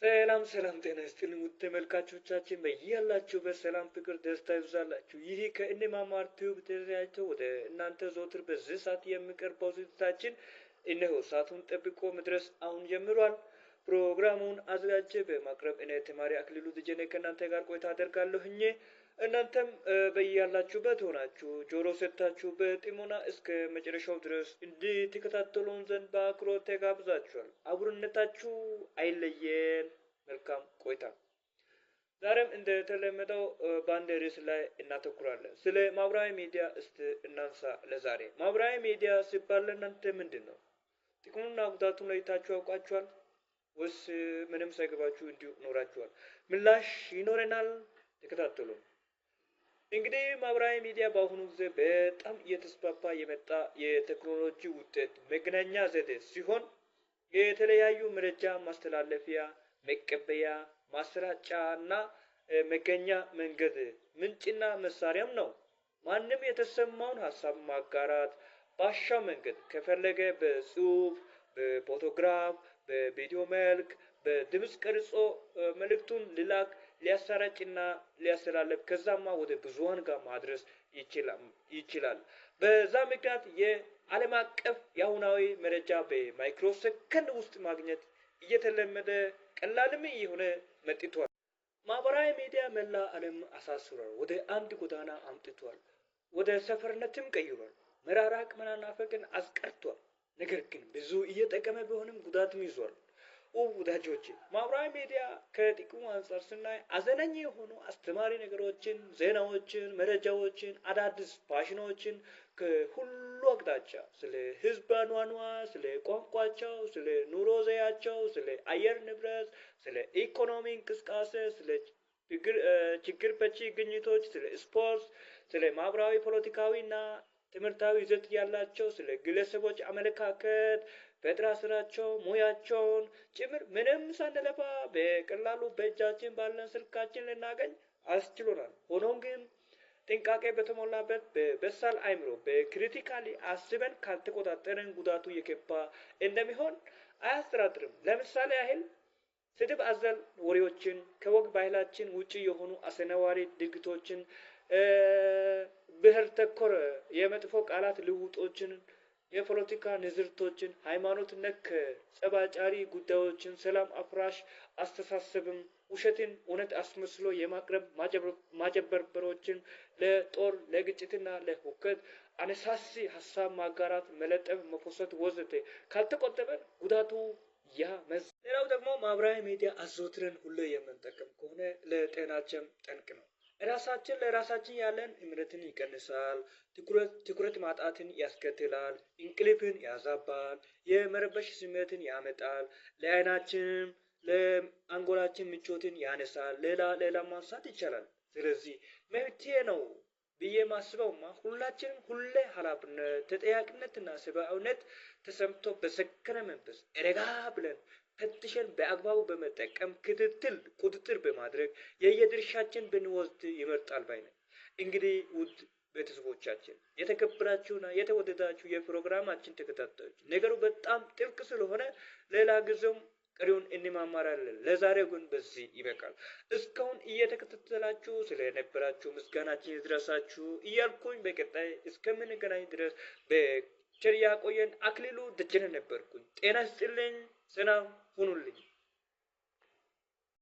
ሰላም ሰላም ጤና ይስጥልኝ ውድ ተመልካቾቻችን በያላችሁበት ሰላም ፍቅር ደስታ ይብዛላችሁ። ይህ ከእነማማር ቲዩብ ተዘጋጅቶ ወደ እናንተ ዘወትር በዚህ ሰዓት የሚቀርበው ዝግጅታችን እነሆ ሰዓቱን ጠብቆ መድረስ አሁን ጀምሯል። ፕሮግራሙን አዘጋጅቼ በማቅረብ እኔ ተማሪ አክሊሉ ደጀኔ ከእናንተ ጋር ቆይታ አደርጋለሁኝ። እናንተም በያላችሁበት ሆናችሁ ጆሮ ሰጥታችሁ በጥሞና እስከ መጨረሻው ድረስ እንድትከታተሉን ዘንድ በአክብሮት ተጋብዛችኋል። አብሮነታችሁ አይለየን። መልካም ቆይታ። ዛሬም እንደተለመደው በአንድ ርዕስ ላይ እናተኩራለን። ስለ ማህበራዊ ሚዲያ እስቲ እናንሳ። ለዛሬ ማህበራዊ ሚዲያ ሲባል ለእናንተ ምንድን ነው? ጥቅሙና ጉዳቱን ለይታችሁ ያውቃችኋል ወይስ ምንም ሳይገባችሁ እንዲሁ ኖራችኋል? ምላሽ ይኖረናል። ተከታተሉን። እንግዲህ ማህበራዊ ሚዲያ በአሁኑ ጊዜ በጣም እየተስፋፋ የመጣ የቴክኖሎጂ ውጤት መገናኛ ዘዴ ሲሆን የተለያዩ መረጃ ማስተላለፊያ፣ መቀበያ፣ ማሰራጫ እና መገኛ መንገድ ምንጭና መሳሪያም ነው። ማንም የተሰማውን ሀሳብ ማጋራት ባሻው መንገድ ከፈለገ በጽሁፍ፣ በፎቶግራፍ፣ በቪዲዮ መልክ፣ በድምጽ ቀርጾ መልእክቱን ሊላክ ሊያሰራጭና ሊያስተላልፍ ከዛማ ወደ ብዙሃን ጋር ማድረስ ይችላል። በዛ ምክንያት የዓለም አቀፍ የአሁናዊ መረጃ በማይክሮ ሰከንድ ውስጥ ማግኘት እየተለመደ ቀላልም እየሆነ መጥቷል። ማህበራዊ ሚዲያ መላ ዓለም አሳስሯል፣ ወደ አንድ ጎዳና አምጥቷል፣ ወደ ሰፈርነትም ቀይሯል፣ መራራቅ መናናፈቅን አስቀርቷል። ነገር ግን ብዙ እየጠቀመ ቢሆንም ጉዳትም ይዟል። ወዳጆች ማህበራዊ ሚዲያ ከጥቅሙ አንጻር ስናይ አዘናኝ የሆኑ አስተማሪ ነገሮችን፣ ዜናዎችን፣ መረጃዎችን፣ አዳዲስ ፋሽኖችን ከሁሉ አቅጣጫ ስለ ህዝብ አኗኗር፣ ስለ ቋንቋቸው፣ ስለ ኑሮ ዘያቸው፣ ስለ አየር ንብረት፣ ስለ ኢኮኖሚ እንቅስቃሴ፣ ስለ ችግር ፈቺ ግኝቶች፣ ስለ ስፖርት፣ ስለ ማህበራዊ ፖለቲካዊና ትምህርታዊ ይዘት ያላቸው ስለ ግለሰቦች አመለካከት፣ ፈጠራ ስራቸው፣ ሙያቸውን ጭምር ምንም ሳንለፋ በቀላሉ በእጃችን ባለን ስልካችን ልናገኝ አስችሎናል። ሆኖም ግን ጥንቃቄ በተሞላበት በበሳል አይምሮ በክሪቲካሊ አስበን ካልተቆጣጠረን ጉዳቱ የከፋ እንደሚሆን አያጠራጥርም። ለምሳሌ ያህል ስድብ አዘል ወሬዎችን፣ ከወግ ባህላችን ውጪ የሆኑ አስነዋሪ ድርጊቶችን፣ ብሔር ተኮር የመጥፎ ቃላት ልውጦችን፣ የፖለቲካ ንዝርቶችን፣ ሃይማኖት ነክ ጸባጫሪ ጉዳዮችን፣ ሰላም አፍራሽ አስተሳሰብም፣ ውሸትን እውነት አስመስሎ የማቅረብ ማጭበርበሮችን፣ ለጦር ለግጭትና ለሁከት አነሳሲ ሀሳብ ማጋራት፣ መለጠፍ፣ መፖሰት ወዘተ ካልተቆጠበን ጉዳቱ ያመዝ። ሌላው ደግሞ ማህበራዊ ሚዲያ አዘውትረን ሁሌ የምንጠቀም ከሆነ ለጤናችን ጠንቅ ነው። ራሳችን ለራሳችን ያለን እምነትን ይቀንሳል፣ ትኩረት ማጣትን ያስከትላል፣ እንቅልፍን ያዛባል፣ የመረበሽ ስሜትን ያመጣል፣ ለዓይናችንም ለአንጎላችን ምቾትን ያነሳል። ሌላ ማንሳት ይቻላል። ስለዚህ መፍትሄ ነው ብዬ ማስበውማ ሁላችንም ሁሌ ኃላፊነት፣ ተጠያቂነትና ሰብአዊነት ተሰምቶ በሰከነ መንፈስ ረጋ ብለን ፈትሸን በአግባቡ በመጠቀም ቁጥጥር በማድረግ የየድርሻችን ብንወስድ ይመርጣል ባይ ነኝ። እንግዲህ ውድ ቤተሰቦቻችን፣ የተከበራችሁና የተወደዳችሁ የፕሮግራማችን ተከታታዮች፣ ነገሩ በጣም ጥልቅ ስለሆነ ሌላ ጊዜም ቀሪውን እንማማራለን። ለዛሬው ግን በዚህ ይበቃል። እስካሁን እየተከታተላችሁ ስለነበራችሁ ምስጋናችን ይድረሳችሁ እያልኩኝ በቀጣይ እስከምንገናኝ ድረስ በቸር ያቆየን። አክሊሉ ደጀኔ ነበርኩኝ። ጤና ይስጥልኝ። ሰላም ሁኑልኝ።